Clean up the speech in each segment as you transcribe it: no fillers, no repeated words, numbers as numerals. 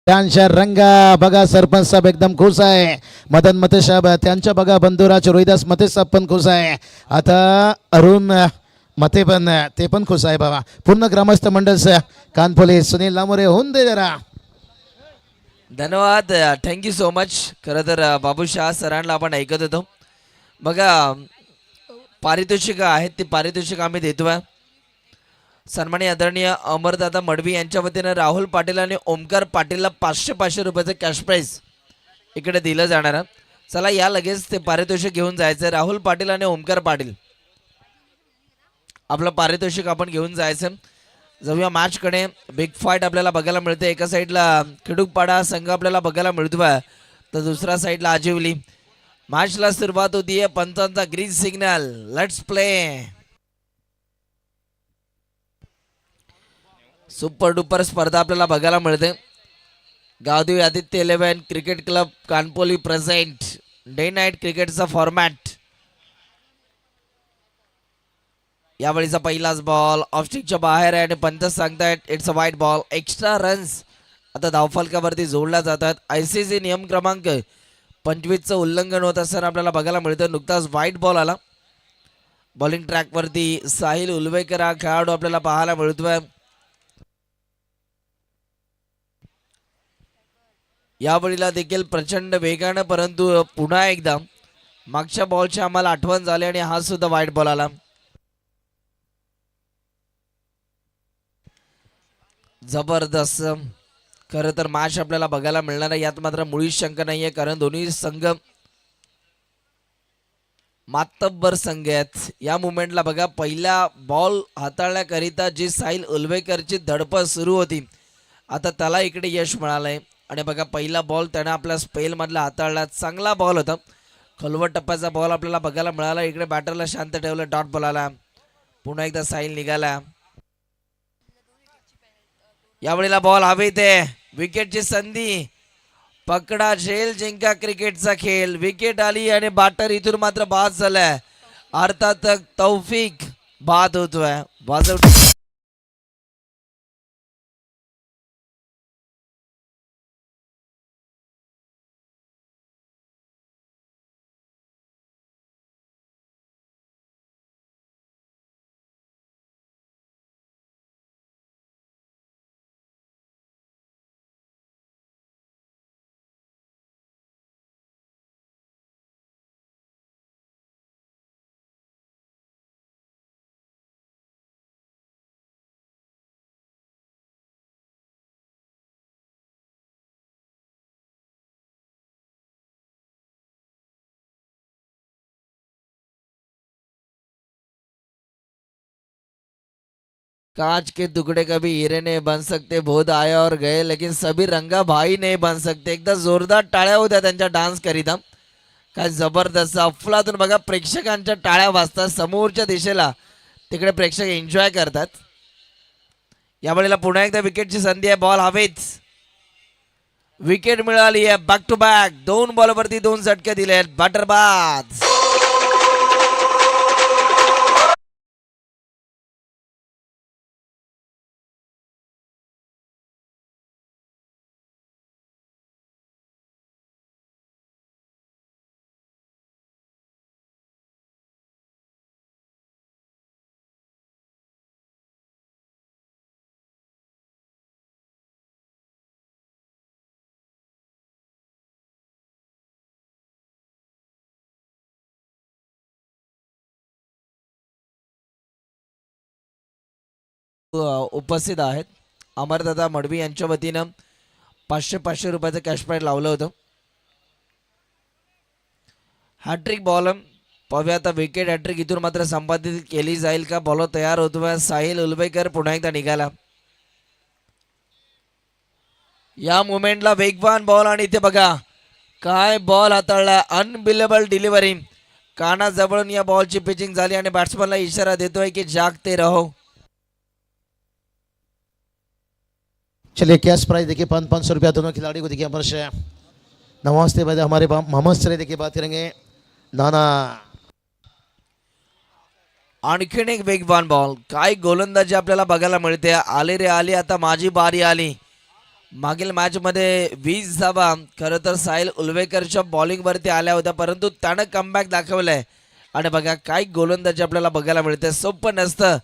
त्यांच्या रंगा बघा सरपंच साहेब एकदम खुश आहे. मदन मते साहेब त्यांच्या बघा बंधुराज रोहिदास मते साहेब पण खुश आहे. आता अरुण मते पण ते पण खुश आहे बाबा. पूर्ण ग्रामस्थ मंडळ कानपोली सुनील लामोरे होऊन दे जरा. धन्यवाद, थँक्यू सो मच. खरं तर बाबूशाह सरांना आपण ऐकत होतो बघा. पारितोषिक आहेत ती पारितोषिक आम्ही देतोय. सन्माननीय आदरणीय अमरदादा मडवी यांच्या वतीनं राहुल पाटील आणि ओमकार पाटीलला 500 रुपयाचं कॅश प्राईज इकडे दिलं जाणार आहे. चला या लगेच ते पारितोषिक घेऊन जायचं. राहुल पाटील आणि ओमकार पाटील आपलं पारितोषिक आपण घेऊन जायचं. जाऊया मॅचकडे. बिग फाईट आपल्याला बघायला मिळते. एका साईडला खिडूकपाडा संघ आपल्याला बघायला मिळतोय तर दुसऱ्या साईडला आजिवली. मॅचला सुरुवात होतीये. पंचांचा green signal. Let's play. Super duper स्पर्धा आपल्याला बघायला मिळते. Gavdevi Aditya 11 cricket club Kanpoli present day night क्रिकेटचा फॉर्मॅट. यावेळीचा पहिलाच बॉल ऑफस्टिकच्या बाहेर आहे आणि पंच सांगतायत इट्स अ वाईट बॉल. एक्स्ट्रा रन्स आता धावफलकावरती जोडल्या जातात. ICC नियम क्रमांक 25चं उल्लंघन होत असताना आपल्याला बघायला मिळतं. नुकताच व्हाईट बॉल आला. बॉलिंग ट्रॅकवरती साहिल उलवेकर हा खेळाडू आपल्याला पाहायला मिळतोय. यावेळीला देखील प्रचंड वेगानं परंतु पुन्हा एकदा मागच्या बॉलची आम्हाला आठवण झाली आणि हा सुद्धा वाईट बॉल आला. जबरदस्त खरं तर मॅच आपल्याला बघायला मिळणार आहे. यात मात्र मुळीच शंका नाहीये कारण दोन्ही संघ मातब्बर संघ आहेत. या मुवमेंटला बघा पहिला बॉल हाताळण्याकरिता जी साहिल उलवेकरची धडपड सुरू होती आता त्याला इकडे यश मिळालंय. आणि बघा पहिला बॉल त्यानं आपल्या स्पेलमधला हाताळला. चांगला बॉल होता. खोलवट टप्प्याचा बॉल आपल्याला बघायला मिळाला. इकडे बॅटरला शांत ठेवलं. डॉट बॉल आला. पुन्हा एकदा साहिल निघाला. यावेळेला बॉल हवेत आहे. विकेटची संधी. पकडा झेल जिंका क्रिकेटचा खेळ. विकेट आली आणि बॅटर इथून मात्र बाद झालाय. अर्थात तौफिक बाद होतोय. वाजवतो कांच के टुकड़े कभी हीरे नहीं बन सकते. बहुत आया और गए लेकिन सभी रंगा भाई नहीं बन सकते. एकदा जोरदार टाळ्या होत्या त्यांच्या डान्स करिता. काय जबरदस्त अफलातून बघा. प्रेक्षकांच्या टाळ्या वाजतात समोरच्या दिशेला. तिकडे प्रेक्षक एन्जॉय करतात. यावेळेला पुन्हा एकदा विकेटची संधी आहे. बॉल हवेच. विकेट मिळाली आहे. बॅक टू बॅक 2 बॉलवरती 2 झटके दिले आहेत. बॅटर बाद. उपस्थित आहेत. अमरदादा मडवी यांच्या वतीनं 500 रुपयाचं कॅश प्राईज लावलं होतं. हॅट्रिक बॉल पाहूया आता. विकेट हॅट्रिक इथून मात्र संपादित केली जाईल का. बॉलर तयार होतोय. साहिल उलवेकर पुन्हा एकदा निघाला. या मुवमेंटला वेगवान बॉल आणि इथे बघा काय बॉल हाताळला. Unbelievable delivery. कानाजवळून या बॉलची पिचिंग झाली आणि बॅट्समनला इशारा देतोय की जागते रहो. चलिए कैश प्राइस देखिए 500 रुपया दोनों खिलाड़ी को देखिए अमर नमस्ते भाई. हमारे मोहम्मद सर देखिए बात करेंगे. नाना आणखीन एक वेगवान बॉल. काय गोलंदाजी आपल्याला बघायला मिळते. आले रे आली. आता माझी बारी आली. मागील मॅच मध्ये 20 धावा खरं तर साहिल उलवेकरच्या बॉलिंग वरती आल्या होत्या, परंतु त्यानं कमबॅक दाखवलंय. आणि बघा काय गोलंदाजी आपल्याला बघायला मिळते. सोपं नसतं,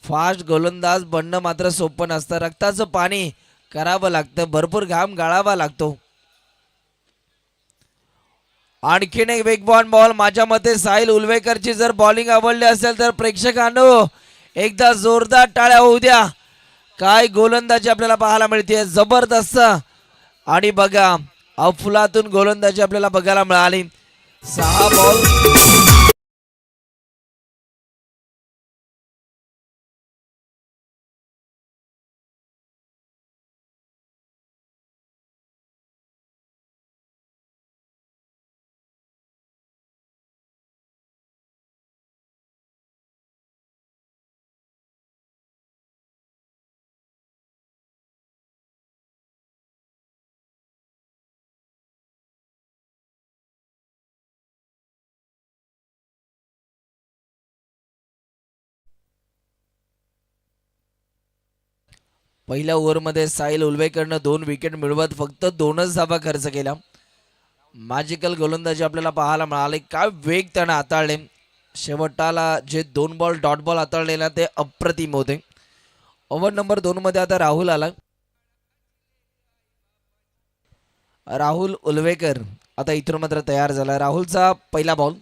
फास्ट गोलंदाज बनणं मात्र सोपं नसतं. रक्ताचं पाणी करावं लागतं, भरपूर घाम गाळावा लागतो. आणखीन एक वेगवान बॉल. माझ्या मते साहिल उलवेकरची जर बॉलिंग आवडली असेल तर प्रेक्षकांनो एकदा जोरदार टाळ्या होऊ द्या. काय गोलंदाजी आपल्याला पाहायला मिळते, जबरदस्त. आणि बघा अफलातून गोलंदाजी आपल्याला बघायला मिळाली. 6 बॉल पहिल्या ओव्हरमध्ये साहिल उलवेकरनं 2 विकेट मिळवत फक्त 2च धावा खर्च केल्या. मॅजिकल गोलंदाजी आपल्याला पाहायला मिळाली. काय वेग त्यानं हाताळले. शेवटाला जे 2 बॉल डॉट बॉल हाताळलेला ते अप्रतिम होते. ओव्हर नंबर 2 मध्ये आता राहुल आला. राहुल उलवेकर आता इथून मात्र तयार झाला. राहुलचा पहिला बॉल.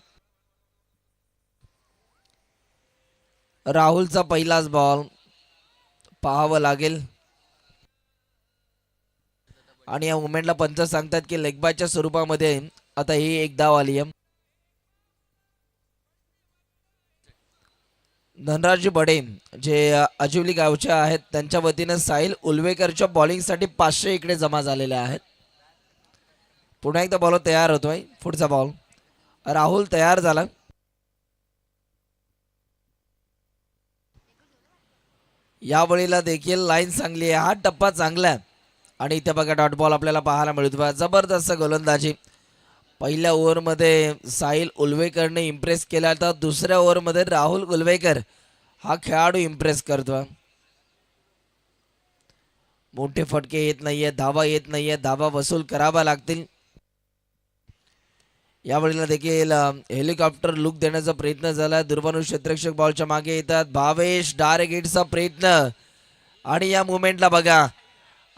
राहुलचा पहिलाच बॉल पाहावं लागेल. आणि या मुवमेंटला पंच सांगतात की लेग बायच्या स्वरूपामध्ये आता ही एक धाव आली आहे. धनराज बडे जे अजिवली गावचे आहेत त्यांच्या वतीनं साहिल उलवेकरच्या बॉलिंगसाठी 500 इकडे जमा झालेले आहेत. पुन्हा एकदा बॉल तयार होतोय. पुढचा बॉल. राहुल तयार झाला. यावेळेला देखील लाईन चांगली आहे, हा टप्पा चांगला आहे. आणि इथे बघा डॉट बॉल आपल्याला पाहायला मिळतो. जबरदस्त गोलंदाजी. पहिल्या ओव्हरमध्ये साहिल उलवेकरने इम्प्रेस केला, तर दुसऱ्या ओव्हरमध्ये राहुल उलवेकर हा खेळाडू इम्प्रेस करतो. मोठे फटके येत नाहीये, धावा येत नाहीये, धावा वसूल करावा लागतील. यावेळेला देखील हेलिकॉप्टर लुक देण्याचा प्रयत्न झाला. दुर्बानु क्षेत्ररक्षक बॉलच्या मागे येतात. भावेश डायरेक्ट हिटचा प्रयत्न. आणि या मुवमेंटला बघा,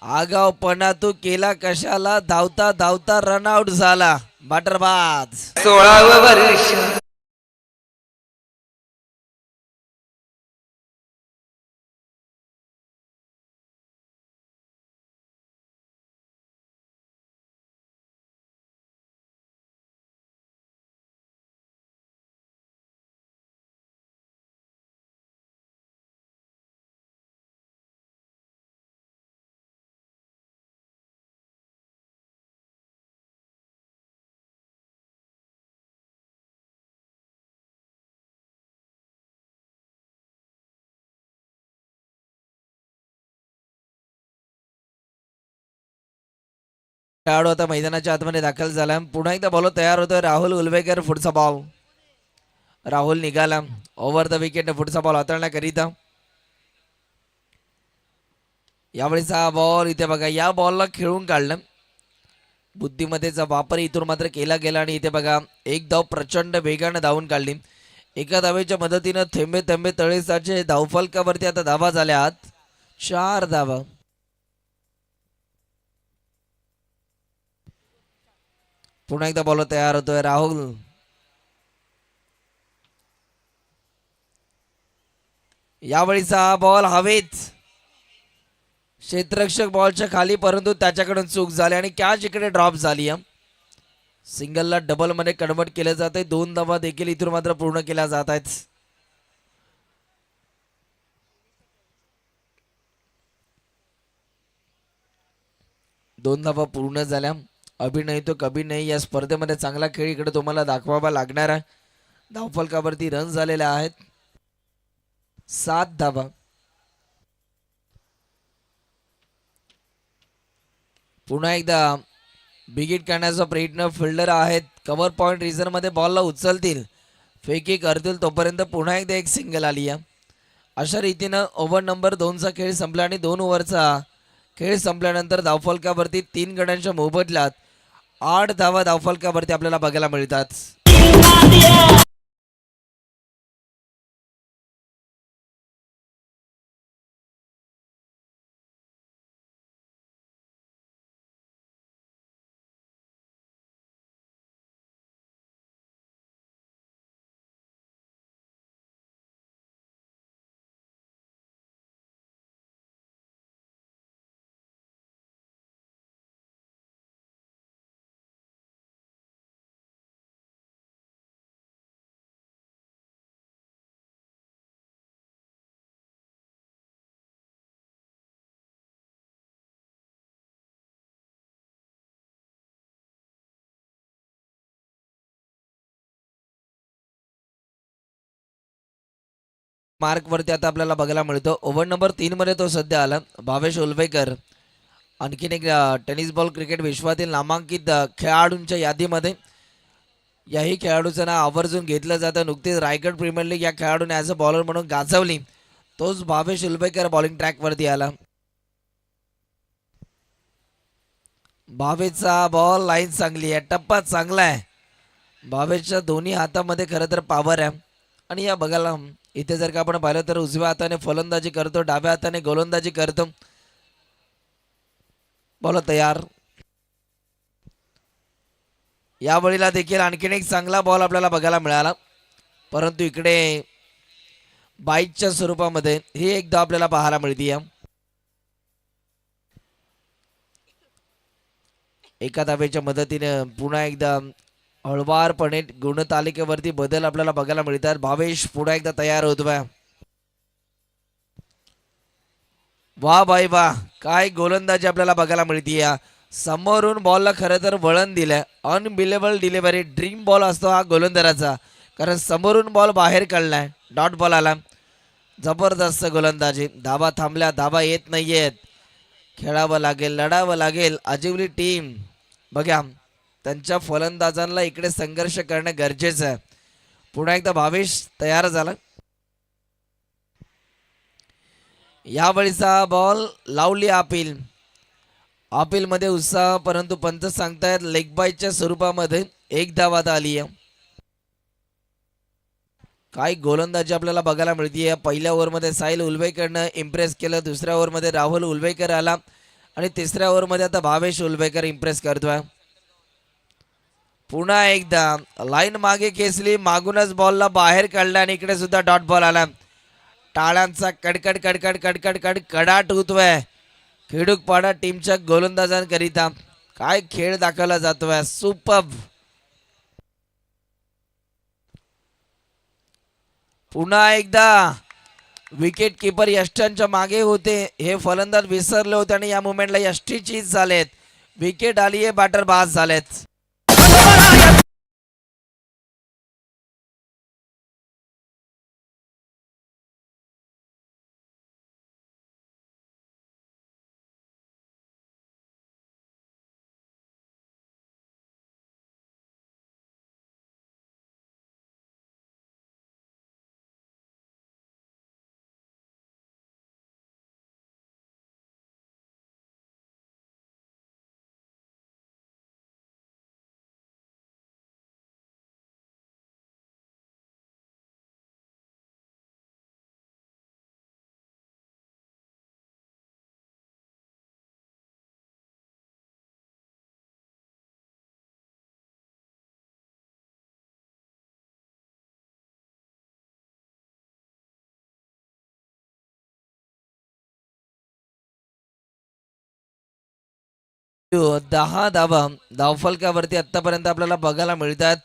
आगावपणा तू केला कशाला, धावता धावता रनआउट झाला. बटरबाज 16वे वर्ष खेळाडू आता मैदानाच्या आतमध्ये दाखल झाला. पुन्हा एकदा बॉल तयार होतोय. राहुल उलवेकर पुढचा बॉल. राहुल निघाला ओव्हर द विकेट. पुढचा बॉल हाताळण्याकरिता यावेळेचा बॉल. इथे बघा या बॉलला खेळून काढलं. बुद्धिमत्तेचा वापर इथून मात्र केला गेला. आणि इथे बघा एक धाव प्रचंड वेगाने धावून काढली. एका धावेच्या मदतीनं थेंबे थेंबे तळे साचे. धावफलकावरती आता धावा झाल्या 4 धावा. पुन्हा एकदा बॉल तयार होतोय. राहुल यावेळीचा बॉल हवेत. क्षेत्ररक्षक बॉलच्या खाली, परंतु त्याच्याकडून चूक झाली आणि कॅच इकडे ड्रॉप झाली. सिंगलला डबल मध्ये कन्वर्ट केलं जात आहे. 2 धावा देखील इथून मात्र पूर्ण केल्या जात आहेत. दोन धावा पूर्ण झाल्या. अभिनय तो कभी नाही या स्पर्धेमध्ये चांगला खेळ इकडे तुम्हाला दाखवावा लागणार आहे. धावफलकावरती रन झालेले आहेत 7 धावा. पुन्हा एकदा बिगिट करण्याचा प्रयत्न. फिल्डर आहेत कव्हर पॉइंट रिझन मध्ये बॉलला उचलतील, फेकी करतील, तोपर्यंत पुन्हा एकदा एक सिंगल आली आहे. अशा रीतीनं ओव्हर नंबर 2चा खेळ संपला आणि 2 ओव्हरचा खेळ संपल्यानंतर धावफलकावरती 3 गड्यांच्या मोबदल्यात 8 धावा धावफलकावरती आपल्याला बघायला मिळतात. मार्क वरती आता आपल्याला बघायला मिळतो. ओव्हर नंबर 3 मध्ये तो सध्या आला भावेश उलवेकर. आणखीन एक टेनिस बॉल क्रिकेट विश्वातील नामांकित खेळाडूंच्या यादीमध्ये याही खेळाडूचं नाव आवर्जून घेतलं जातं. नुकतीच रायगड प्रीमियर लीग या खेळाडूने ॲज अ बॉलर म्हणून गाजवली. तोच भावेश उलवेकर बॉलिंग ट्रॅक वरती आला. भावेशचा बॉल लाईन चांगली आहे, टप्पा चांगला आहे. भावेशच्या दोन्ही हातामध्ये खरं तर पॉवर आहे. आणि या बघायला इथे जर का आपण पाहिलं तर उजव्या हाताने फलंदाजी करतो, डाव्या हाताने गोलंदाजी करतो. बॉल तयार. या बळीला देखील आणखीन एक चांगला बॉल आपल्याला बघायला मिळाला, परंतु इकडे बाईटच्या स्वरूपामध्ये ही एकदा आपल्याला पाहायला मिळते. एका धावेच्या मदतीने पुन्हा एकदा हळवारपणे गुणतालिकेवरती बदल आपल्याला बघायला मिळतात. भावेश पुन्हा एकदा तयार होतोय. वा बाई वा, काय गोलंदाजी आपल्याला बघायला मिळते. समोरून बॉलला खरं तर वळण दिलंय. अनबिलेबल डिलिव्हरी, ड्रीम बॉल असतो हा गोलंदाजाचा, कारण समोरून बॉल बाहेर काढलाय, डॉट बॉल आला. जबरदस्त गोलंदाजी. धाबा थांबल्या, धाबा येत नाहीयेत. खेळावं लागेल, लढावं लागेल. अजिवली टीम बघा, त्यांच्या फलंदाजांना इकडे संघर्ष करणं गरजेचं आहे. पुन्हा एकदा भावेश तयार झाला. यावेळीचा बॉल लावली अपील. अपील मध्ये उत्साह, परंतु पंच सांगतायत लेग बाईच्या स्वरूपामध्ये एक धाव आता आली आहे. काय गोलंदाजी आपल्याला बघायला मिळते. पहिल्या ओव्हरमध्ये साहिल उलवेकरनं इम्प्रेस केलं, दुसऱ्या ओव्हरमध्ये राहुल उलवेकर आला आणि तिसऱ्या ओव्हरमध्ये आता भावेश उलवेकर इम्प्रेस करतोय. पुन्हा एकदा लाईन मागे खेचली, मागूनच बॉलला बाहेर काढला आणि इकडे सुद्धा डॉट बॉल आला. टाळ्यांचा कडकड कडकड कडकड कड कडाट होतोय खेडूकपाडा टीमच्या गोलंदाजांकरिता. काय खेळ दाखवला जातोय, सुपर्ब. पुन्हा एकदा विकेट किपर यष्ट्यांच्या मागे होते, हे फलंदाज विसरले होते आणि या मुवमेंटला यष्टी चीज झालेत. विकेट आली आहे, बॅटर बाद झालेत. दहा धावा धावफलकावरती आतापर्यंत आपल्याला बघायला मिळतात.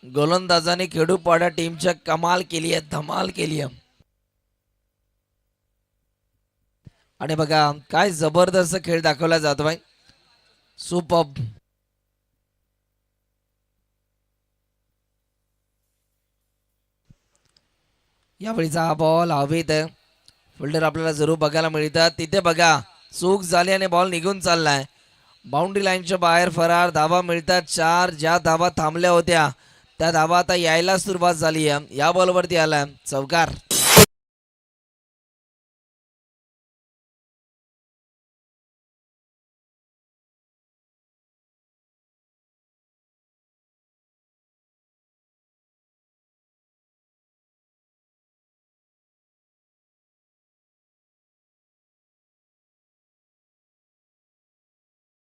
गोलंदाजाने खेडूपाडा टीमच्या कमाल केली आहे, धमाल केली आहे. आणि बघा काय जबरदस्त खेळ दाखवला जातोय, सुपर्ब. यावेळीचा हा बॉल हवेत आहे. फिल्डर आपल्याला जरूर बघायला मिळतात. तिथे बघा चूक झाली आणि बॉल निघून चाललाय. बाउंड्री लाईनच्या बाहेर फरार. धावा मिळतात 4. ज्या धावा थांबल्या होत्या त्या धावा आता यायला सुरुवात झाली आहे. या बॉलवरती आला चौकार.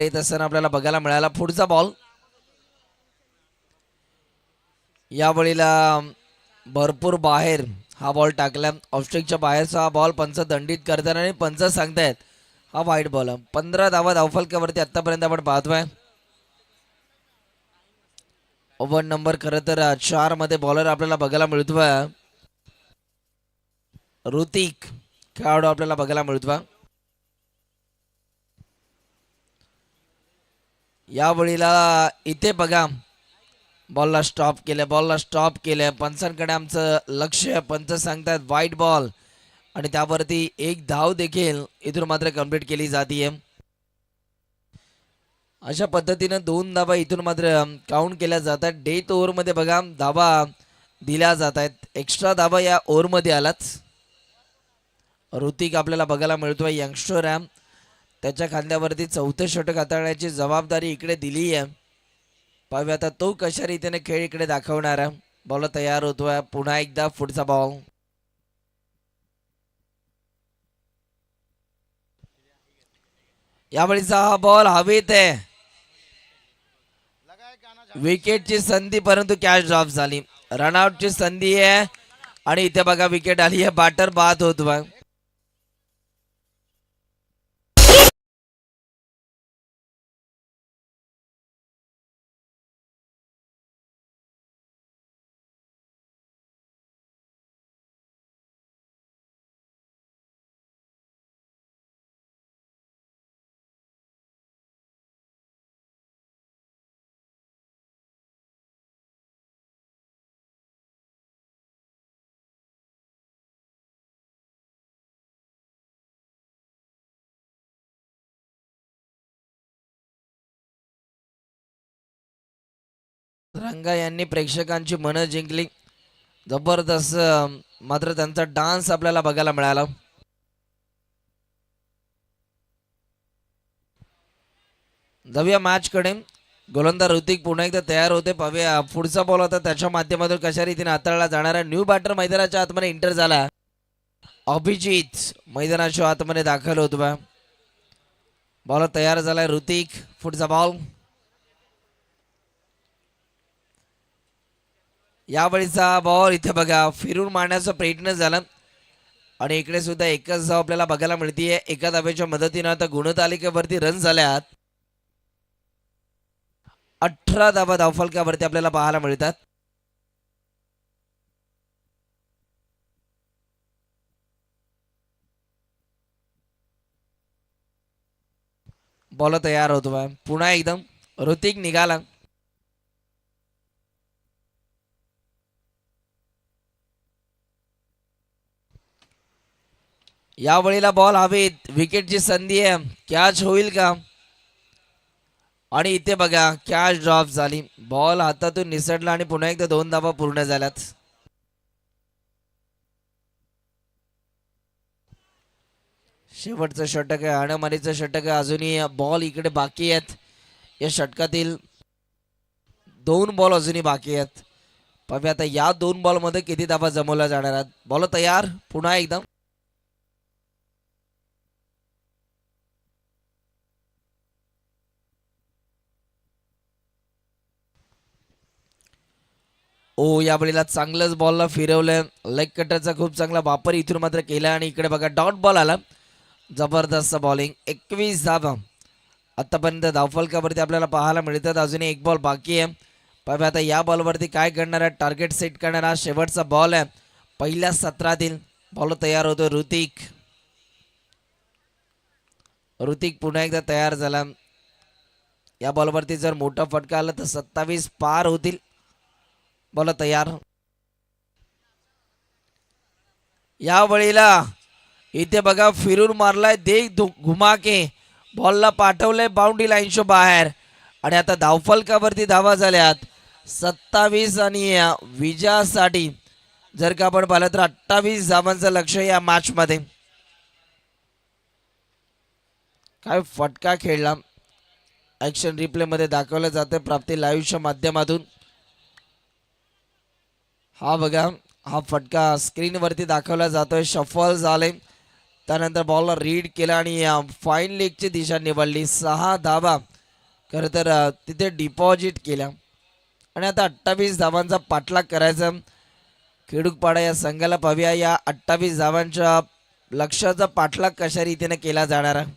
येत असताना आपल्याला बघायला मिळाला. पुढचा बॉल यावेळीला भरपूर बाहेर हा बॉल टाकला. ऑफस्ट्रिकच्या बाहेरचा हा बॉल पंच दंडित करतात आणि पंच सांगतायत हा वाईट बॉल. 15 धावा धावफलकावरती आतापर्यंत आपण पाहतोय. ओव्हर नंबर खरं तर 4 मध्ये बॉलर आपल्याला बघायला मिळतोय. ऋतिक खेळाडू आपल्याला बघायला मिळतोय. यावेळीला इथे बघा बॉलला स्टॉप केलं. पंचांकडे आमचं लक्ष आहे. पंच सांगतात वाईट बॉल आणि त्यावरती एक धाव देखील इथून मात्र कंप्लीट केली जाते. अशा पद्धतीनं 2 धावा इथून मात्र काउंट केल्या जातात. डेथ ओव्हरमध्ये बघा धावा दिल्या जात आहेत. एक्स्ट्रा धावा या ओव्हरमध्ये आलाच. ऋतिक आपल्याला बघायला मिळतोय यंगस्टर आहे. त्याच्या खांद्यावरती 4थं षटक हाताळण्याची जबाबदारी इकडे दिली आहे. पाहूया आता तो कशा रीतीने खेळ इकडे दाखवणार आहे. बॉल तयार होतोय. पुन्हा एकदा पुढचा बॉल. यावेळीचा हा बॉल हवेत आहे. विकेटची संधी परंतु कॅच ड्रॉप झाली. रनआउटची संधी आहे आणि इथे बघा विकेट आली आहे. बॅटर बाद होतोय. रंगा यांनी प्रेक्षकांची मनं जिंकली. जबरदस्त मात्र त्यांचा डान्स आपल्याला बघायला मिळाला. जाऊया मॅच कडे. गोलंदाज ऋतिक पुन्हा एकदा तयार होते. पाहूया पुढचा बॉल होता त्याच्या माध्यमातून कशा रीतीने हाताळला जाणारा. न्यू बॅटर मैदानाच्या आतमध्ये एंटर झाला. अभिजित मैदानाच्या आतमध्ये दाखल होतो. बॉल तयार झालाय. ऋतिक पुढचा बॉल. यावेळीचा बॉल इथे बघा फिरून मारण्याचा प्रयत्न झाला आणि इकडे सुद्धा एकच धाव आपल्याला बघायला मिळतीये. एका धावेच्या मदतीने आता गुणतालिकेवरती रन झाल्यात. 18 धावा धावफलकावरती आपल्याला पाहायला मिळतात. बॉल तयार होतो. पुन्हा एकदम ऋतिक निघाला. यावेळीला बॉल हवेत. विकेटची संधी आहे. कॅच होईल का आणि इथे बघा कॅच ड्रॉप झाली. बॉल हातातून निसटला आणि पुन्हा एकदा 2 धावा पूर्ण झाल्यात. शेवटचं षटक आहे. हाणामारीचं षटक आहे. अजूनही बॉल इकडे बाकी आहेत. या षटकातील 2 बॉल अजूनही बाकी आहेत. पाहूया आता या 2 बॉल मध्ये किती धावा जमवल्या जाणार आहेत. बॉल तयार पुन्हा एकदम. ओ यावेळेला चांगलंच बॉलला फिरवलं. लेग कटरचा खूप चांगला वापर इथून मात्र केला आणि इकडे बघा डॉट बॉल आला. जबरदस्त बॉलिंग. 21 धावा आतापर्यंत धावफलकावरती आपल्याला पाहायला मिळतात. अजून एक बॉल बाकी आहे. पाहूया आता या बॉलवरती काय करणार आहे. टार्गेट सेट करणार. हा शेवटचा बॉल आहे पहिल्या सत्रातील. बॉल तयार होतो. ऋतिक पुन्हा एकदा तयार झाला. या बॉलवरती जर मोठा फटका आला तर 27 पार होतील. बॉल तयार. यावेळीला इथे बघा फिरून मारलाय. देख घुमा के बॉलला पाठवलंय बाउंड्री लाईनच्या बाहेर आणि आता धावफलकावरती धावा झाल्यात 27 आणि विजयासाठी जर का आपण पाहिलं तर 28 धावांचं लक्ष या मॅच मध्ये. काय फटका खेळला. ऍक्शन रिप्ले मध्ये दाखवलं जातं प्राप्ती लाईव्हच्या माध्यमातून. हा बघा हा फटका स्क्रीनवरती दाखवला जातोय. शफल झाले. त्यानंतर बॉलला रीड केला आणि फाईन लेगची दिशा निवडली. 6 धावा खरं तर तिथे डिपॉझिट केल्या आणि आता 28 धावांचा पाठलाग करायचा. खेडूकपाडा या संघाला पाहूया या 28 धावांच्या लक्ष्याचा पाठलाग कशा रीतीने केला जाणार आहे.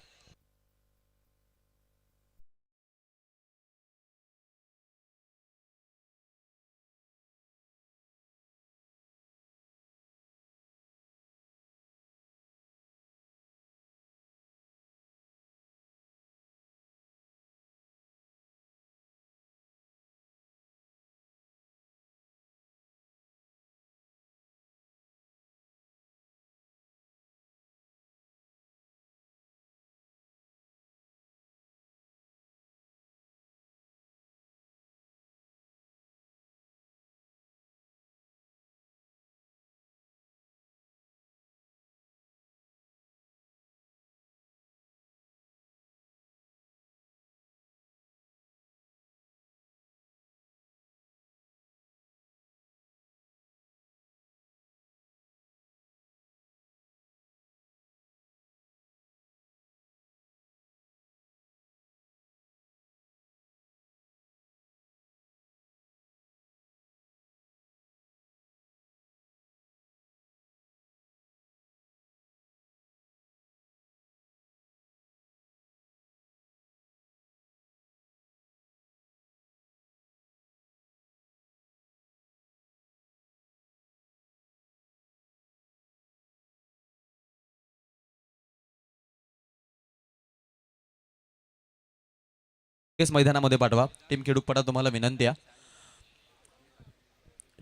मैदानामध्ये पाठवा. टीम खेडूकपाडा तुम्हाला विनंती आहे.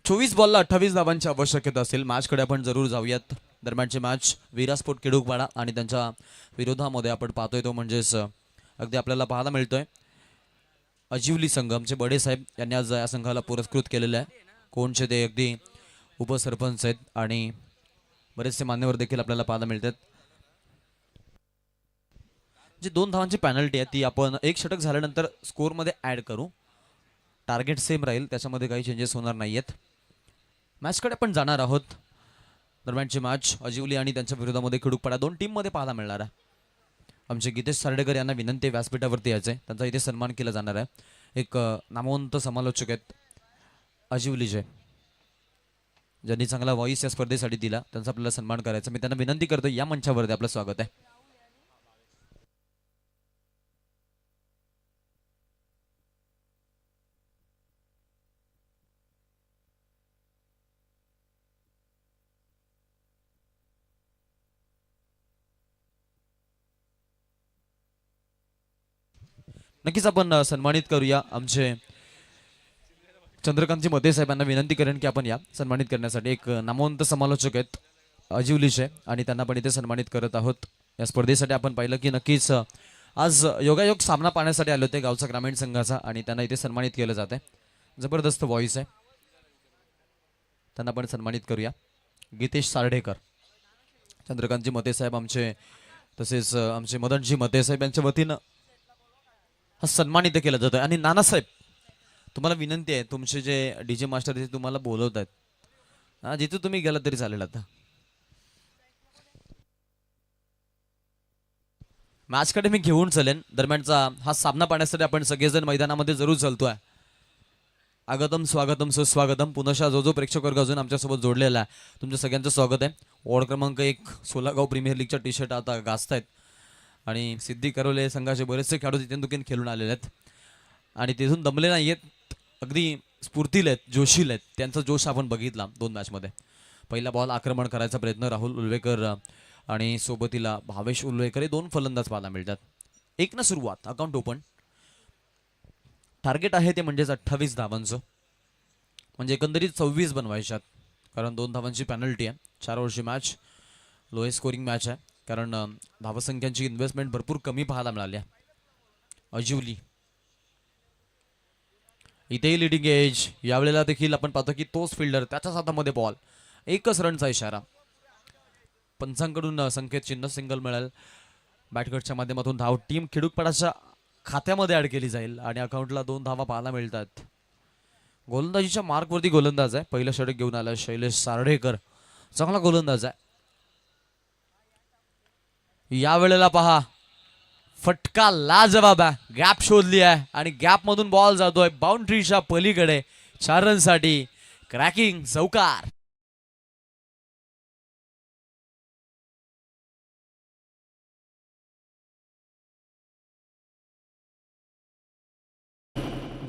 24 बॉलला 28 धावांची आवश्यकता असेल. मॅचकडे आपण जरूर जाऊयात. दरम्यानची मॅच विरास्पोर्ट खेडूकपाडा आणि त्यांच्या विरोधामध्ये आपण पाहतोय तो म्हणजेच अगदी आपल्याला पाहायला मिळतोय अजिवली संघ. आमचे बडे साहेब यांनी आज या संघाला पुरस्कृत केलेलं आहे. कोणचे ते अगदी उपसरपंच आहेत आणि बरेचसे मान्यवर देखील आपल्याला पाहायला मिळतात. जी 2 धावांची पेनल्टी आहे ती आपण एक षटक झाल्यानंतर स्कोअरमध्ये ॲड करू. टार्गेट सेम राहील, त्याच्यामध्ये काही चेंजेस होणार नाही आहेत. मॅचकडे आपण जाणार आहोत. दरम्यानची मॅच अजिवली आणि त्यांच्या विरोधामध्ये खेडूकपाडा 2 टीममध्ये पाहायला मिळणार आहे. आमचे गीतेश सार्डेकर यांना विनंती आहे व्यासपीठावरती यायचं आहे. त्यांचा इथे सन्मान केला जाणार आहे. एक नामवंत समालोचक आहेत अजिवलीचे, ज्यांनी चांगला व्हॉइस या स्पर्धेसाठी दिला. त्यांचा आपल्याला सन्मान करायचा. मी त्यांना विनंती करतो या मंचावरती आपलं स्वागत आहे. नक्कीच आपण सन्मानित करूया. आमचे चंद्रकांतजी मते साहेबांना विनंती करेन की आपण या सन्मानित करण्यासाठी. एक नामवंत समालोचक आहेत अजिवलीचे आणि त्यांना पण इथे सन्मानित करत आहोत. या स्पर्धेसाठी आपण पाहिलं की नक्कीच आज योगायोग सामना पाहण्यासाठी आले होते गावचा ग्रामीण संघाचा आणि त्यांना इथे सन्मानित केलं जात आहे. जबरदस्त व्हॉइस आहे, त्यांना पण सन्मानित करूया. गीतेश सार्डेकर, चंद्रकांतजी मते साहेब आमचे, तसेच आमचे मदनजी मते साहेब यांच्या वतीनं हा सन्मान इथे केला जातोय. आणि नानासाहेब तुम्हाला विनंती आहे, तुमचे जे डीजे मास्टर तिथे तुम्हाला बोलवत आहेत, हा जिथे तुम्ही गेला तरी चालेल. आता मॅचकडे मी घेऊन चलेन. दरम्यानचा हा सामना पाहण्यासाठी आपण सगळेजण मैदानामध्ये जरूर चलतोय. आगतम स्वागतम सुस्वागतम. पुनशा जो प्रेक्षक वर्ग अजून आमच्यासोबत जोडलेला आहे, तुमच्या सगळ्यांचं स्वागत आहे. वॉर्ड क्रमांक 1 सोलागाव प्रीमियर लीगच्या टी शर्ट आता गाजतायत आणि सिद्धी करवले संघाचे बरेचसे खेळाडू तिथून दुखीन खेळून आलेले आहेत आणि तिथून दमले नाही आहेत. अगदी स्फूर्तील आहेत, जोशील आहेत. त्यांचा जोश आपण बघितला 2 मॅचमध्ये. पहिला बॉल आक्रमण करायचा प्रयत्न राहुल उल्वेकर आणि सोबतीला भावेश उल्वेकर हे 2 फलंदाज पाहायला मिळतात. 1 सुरुवात, अकाउंट ओपन. टार्गेट आहे ते म्हणजेच 28 धावांचं, म्हणजे एकंदरीत 26 बनवायच्यात. कारण 2 धावांची पेनल्टी आहे. 4 ओव्हरची मॅच, लोएस्ट स्कोरिंग मॅच आहे. कारण धावसंख्यांची इन्व्हेस्टमेंट भरपूर कमी पाहायला मिळाली आहे. अजिवली इथेही लिडिंग एज. यावेळेला देखील आपण पाहतो की तोच फिल्डर, त्याच्याच हातामध्ये बॉल. 1च रनचा इशारा. पंचांकडून संकेत चिन्ह, सिंगल मिळेल. बॅटगटच्या माध्यमातून धाव टीम खेडूकपाडाच्या खात्यामध्ये ऍड केली जाईल आणि अकाउंटला 2 धावा पाहायला मिळतात. गोलंदाजीच्या मार्कवरती गोलंदाज आहे. पहिलं षटक घेऊन आला शैलेश सार्डेकर, चांगला गोलंदाज आहे. यावेळेला पहा फटका लाजवाब आहे, गॅप शोधली आहे आणि गॅप मधून बॉल जातोय बाउंड्रीच्या पलीकडे 4 रनसाठी. क्रॅकिंग चौकार.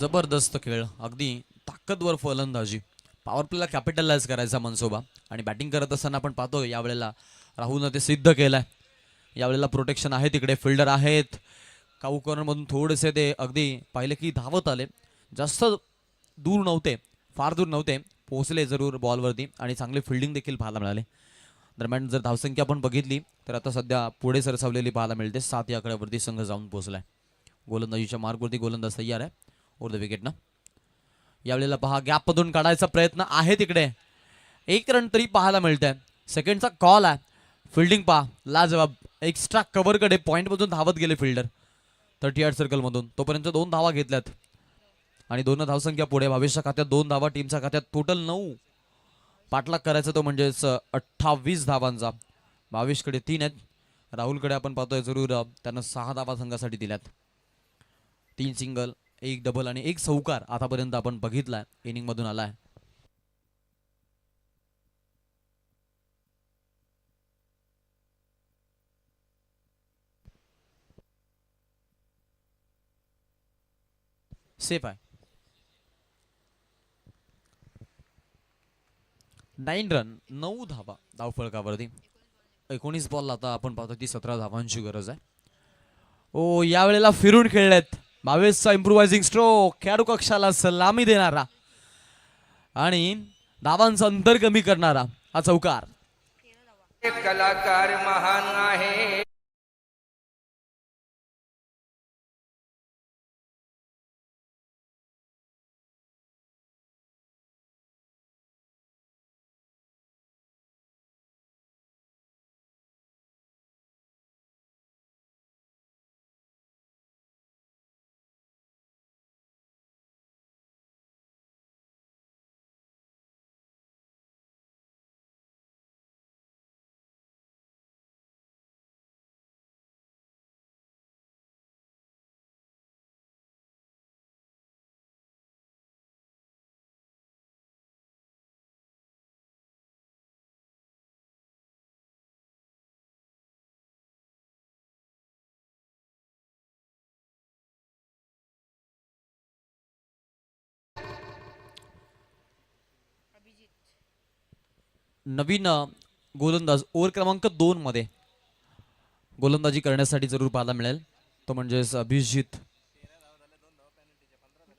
जबरदस्त खेळ, अगदी ताकदवर फलंदाजी, पॉवर प्लेला कॅपिटलाइज करायचा मनसोबा आणि बॅटिंग करत असताना आपण पाहतो यावेळेला राहुलनं ते सिद्ध केलंय. यावेळेला प्रोटेक्शन आहे, तिकडे फिल्डर आहेत. काऊ कॉर्नरमधून थोडेसे ते अगदी पाहिले की धावत आले, जास्त दूर नव्हते, फार दूर नव्हते, पोहोचले जरूर बॉलवरती आणि चांगले फिल्डिंग देखील पाहायला मिळाले. दरम्यान जर धावसंख्या आपण बघितली तर आता सध्या पुढे सरसावलेली पाहायला मिळते. 7 या आकड्यावरती संघ जाऊन पोहोचलाय. गोलंदाजीच्या मार्गवरती गोलंदाज तयार आहे ओर द विकेटनं. यावेळेला पहा गॅपमधून काढायचा प्रयत्न आहे, तिकडे 1 रन तरी पाहायला मिळतंय. सेकंडचा कॉल आहे, फिल्डिंग पहा लाजवाब. एक्स्ट्रा कव्हरकडे पॉईंटमधून धावत गेले फिल्डर 38 सर्कलमधून. तोपर्यंत 2 धावा घेतल्यात आणि 2 धावसंख्या पुढे. भावेशच्या खात्यात 2 धावा, टीमच्या खात्यात टोटल 9. पाठलाग करायचा तो म्हणजेच 28 धावांचा. भावेशकडे 3 आहेत, राहुलकडे आपण पाहतोय जरूर त्यानं 6 धावा संघासाठी दिल्यात. 3 सिंगल, 1 डबल आणि 1 चौकार आतापर्यंत आपण बघितलाय इनिंग मधून आलाय. सेफ आहे. 9 रन, 9 धावा धावफलकावरती. 19 बॉल आता आपण पाहतो की 17 धावांची गरज आहे. ओ यावेळेला फिरून खेळलेत. भावेशचा इम्प्रोवायझिंग स्ट्रोक, खेळाडू कक्षाला सलामी देणारा आणि धावांचं अंतर कमी करणारा हा चौकार. कलाकार महान आहे. नवीन गोलंदाज ओव्हर क्रमांक 2 मध्ये गोलंदाजी करण्यासाठी जरूर पाहायला मिळेल, तो म्हणजेच अभिजित.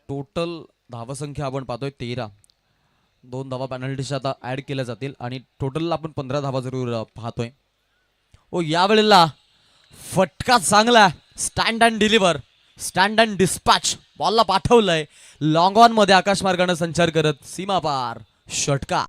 टोटल धावसंख्या आपण पाहतोय 13. 2 धावा पेनल्टीच्या आता ऍड केल्या जातील आणि टोटल आपण 15 धावा जरूर पाहतोय. ओ यावेळेला फटका चांगला, stand and deliver, stand and dispatch. बॉलला पाठवलंय लॉंग ऑन मध्ये आकाशमार्गाने संचार करत सीमा पार षटकार.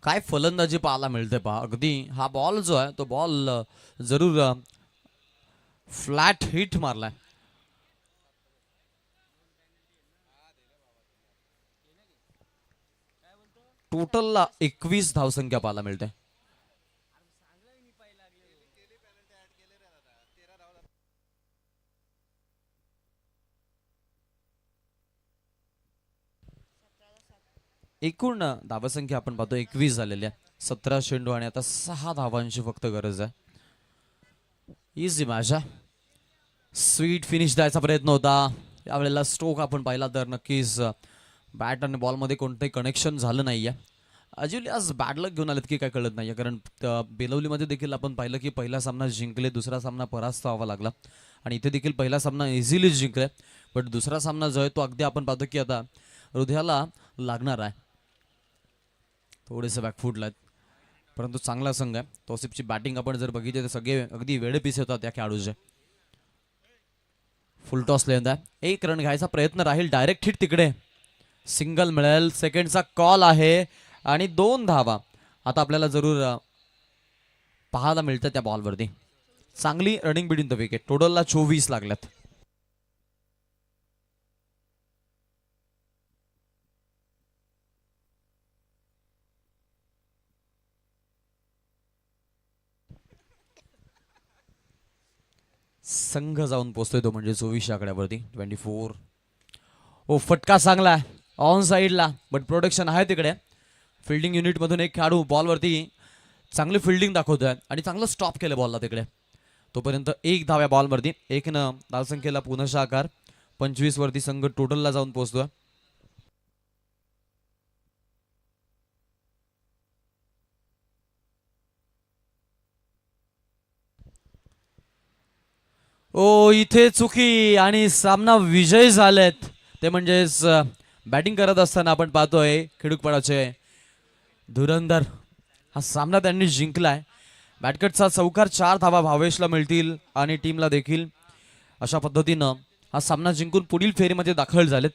काय फलंदाजी पाहायला मिळते पहा. अगदी हा बॉल जो आहे तो बॉल जरूर फ्लॅट हिट मारलाय. टोटलला 21 धावसंख्या पाहायला मिळते. एकूण धावसंख्या आपण पाहतो 21 झालेल्या. 17 चेंडू आणि आता 6 धावांची फक्त गरज आहे. इझी मॅच आहे. स्वीट फिनिश द्यायचा प्रयत्न होता. यावेळेला स्ट्रोक आपण पाहिला तर नक्कीच बॅट आणि बॉलमध्ये कोणतंही कनेक्शन झालं नाहीये. अजिवली आज बॅड लक घेऊन आलेत की काय कळत नाहीये, कारण बेलवलीमध्ये देखील आपण पाहिलं की पहिला सामना जिंकले, दुसरा सामना परास्त व्हावा लागला आणि इथे देखील पहिला सामना इझिली जिंकले, बट दुसरा सामना जो आहे तो अगदी आपण पाहतो की आता हृदयाला लागणार आहे. थोडेसे बॅकफूटला आहेत, परंतु चांगला संघ आहे. तौसिफची बॅटिंग आपण जर बघितली तर सगळे अगदी वेळे पीस होतात त्या खेळाडूचे. फुल टॉस लेंदा, 1 रन घ्यायचा प्रयत्न राहील. डायरेक्ट हिट तिकडे, सिंगल मिळेल. सेकंडचा कॉल आहे आणि 2 धावा. आता आपल्याला जरूर पाहायला मिळतं त्या बॉलवरती. चांगली रनिंग बिटवीन द विकेट. टोटलला 24 लागल्यात. संघ जाऊन पोहोचतोय तो म्हणजे 24 आकड्यावरती. 24. ओ फटका चांगला आहे ऑन साईडला, बट प्रोटेक्शन आहे तिकडे. फिल्डिंग युनिटमधून एक खेळाडू बॉलवरती चांगली फिल्डिंग दाखवतोय आणि चांगलं स्टॉप केलं बॉलला तिकडे. तोपर्यंत 1 धाव या बॉलवरती. 1 धावसंख्येला पुनः आकार. 25 वरती संघ टोटलला जाऊन पोहोचतोय. ओ इथे चुकी आणि सामना विजय झालेत. ते म्हणजेच बॅटिंग करत असताना आपण पाहतोय खिडूकपडाचे धुरंधर हा सामना त्यांनी जिंकलाय. बॅटकटचा चौकार 4 धावा भावेशला मिळतील आणि टीमला देखील. अशा पद्धतीनं हा सामना जिंकून पुढील फेरीमध्ये दाखल झालेत.